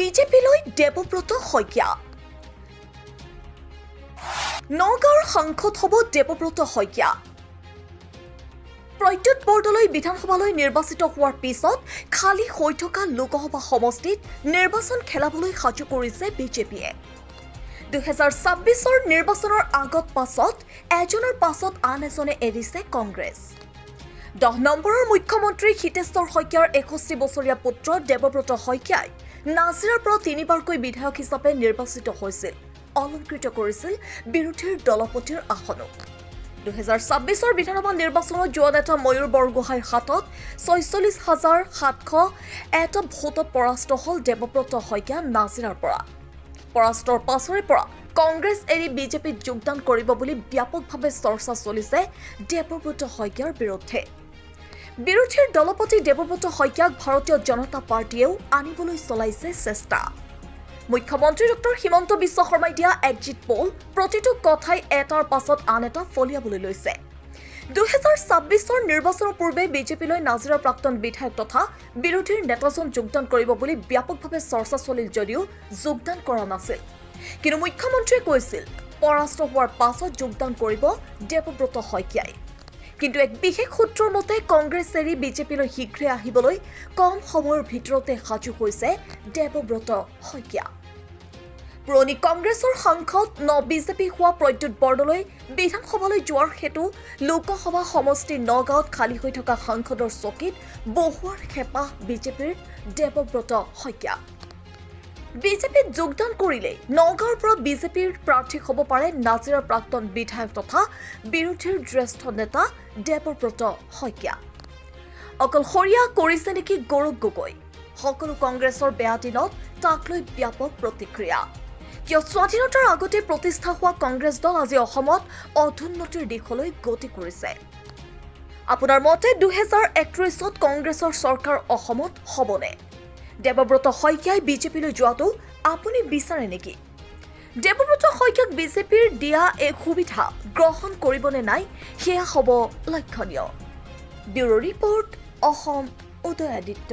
বিজেপিলৈ দেৱব্ৰত শইকীয়া। নগাঁৱৰ সাংসদ হ'ব দেৱব্ৰত শইকীয়া। প্ৰদ্যুৎ বৰদলৈ বিধানসভালৈ নিৰ্বাচিত হোৱাৰ পিছত খালী হৈ থকা লোকসভা সমষ্টিত নিৰ্বাচন খেলাবলৈ সাজু কৰিছে বিজেপিয়ে। 2026 নিৰ্বাচনৰ আগত পাছত এজনৰ পাছত আন এজনে এৰিছে কংগ্ৰেছ। 10 নম্বৰৰ মুখ্যমন্ত্ৰী হিতেশ্বৰ শইকীয়াৰ 61 বছৰীয়া পুত্ৰ দেৱব্ৰত শইকীয়াই নাজিৰাৰ পৰা 3বাৰকৈ বিধায়ক হিচাপে নিৰ্বাচিত হৈছিল, অলংকৃত কৰিছিল বিৰোধীৰ দলপতিৰ আসনো। 2026 বিধানসভা নিৰ্বাচনত যোৱা নেতা ময়ূৰ বৰগোহাঁইৰ হাতত 46,700 এটা ভোটত পৰাস্ত হ'ল দেৱব্ৰত শইকীয়া নাজিৰাৰ পৰা। পৰাস্তৰ পাছৰে পৰা কংগ্ৰেছ এৰি বিজেপিত যোগদান কৰিব বুলি ব্যাপকভাৱে চৰ্চা চলিছে দেৱব্ৰত শইকীয়াৰ বিৰুদ্ধে। বিৰোধীৰ দলপতি দেৱব্ৰত শইকীয়াক ভাৰতীয় জনতা পাৰ্টীয়েও আনিবলৈ চলাইছে চেষ্টা। মুখ্যমন্ত্ৰী ডক্টৰ হিমন্ত বিশ্ব শৰ্মাই দিয়া এক্সিট পোল প্ৰতিটো কথাই এটাৰ পাছত আন এটা ফলিয়াবলৈ লৈছে। 2026 নিৰ্বাচনৰ পূৰ্বে বিজেপিলৈ নাজিৰাৰ প্ৰাক্তন বিধায়ক তথা বিৰোধীৰ নেতাজন যোগদান কৰিব বুলি ব্যাপকভাৱে চৰ্চা চলিল যদিও যোগদান কৰা নাছিল। কিন্তু মুখ্যমন্ত্ৰীয়ে কৈছিল পৰাস্ত হোৱাৰ পাছত যোগদান কৰিব দেৱব্ৰত শইকীয়াই। কিন্তু এক বিশেষ সূত্ৰৰ মতে কংগ্ৰেছ এৰি বিজেপিলৈ শীঘ্ৰে আহিবলৈ কম সময়ৰ ভিতৰতে সাজু হৈছে দেৱব্ৰত শইকীয়া। পুৰণি কংগ্ৰেছৰ সাংসদ বিজেপি হোৱা প্ৰদ্যুৎ বৰদলৈ বিধানসভালৈ যোৱাৰ হেতু লোকসভা সমষ্টি নগাঁৱত খালী হৈ থকা সাংসদৰ চকীত বহুৱাৰ হেঁপাহ বিজেপিৰ দেৱব্ৰত শইকীয়া। বিজেপিত যোগদান কৰিলে নগাঁৱৰ পৰা বিজেপিৰ প্ৰাৰ্থী হ'ব পাৰে নাজিৰাৰ প্ৰাক্তন বিধায়ক তথা বিৰোধীৰ জ্যেষ্ঠ নেতা দেৱব্ৰত শইকীয়া। অকলশৰীয়া কৰিছে নেকি গৌৰৱ গগৈ? সকলো কংগ্ৰেছৰ বেয়া দিনত তাক লৈ ব্যাপক প্ৰতিক্ৰিয়া। কিয় স্বাধীনতাৰ আগতে প্ৰতিষ্ঠা হোৱা কংগ্ৰেছ দল আজি অসমত অধোন্নতিৰ দিশলৈ গতি কৰিছে? আপোনাৰ মতে 2031 কংগ্ৰেছৰ চৰকাৰ অসমত হ'বনে? দেৱব্ৰত শইকীয়াই বিজেপিলৈ যোৱাটো আপুনি বিচাৰে নেকি? দেৱব্ৰত শইকীয়াক বিজেপিৰ দিয়া এই সুবিধা গ্ৰহণ কৰিবনে নাই সেয়া হ'ব লক্ষণীয়। Bureau' report, Assam Udayaditya.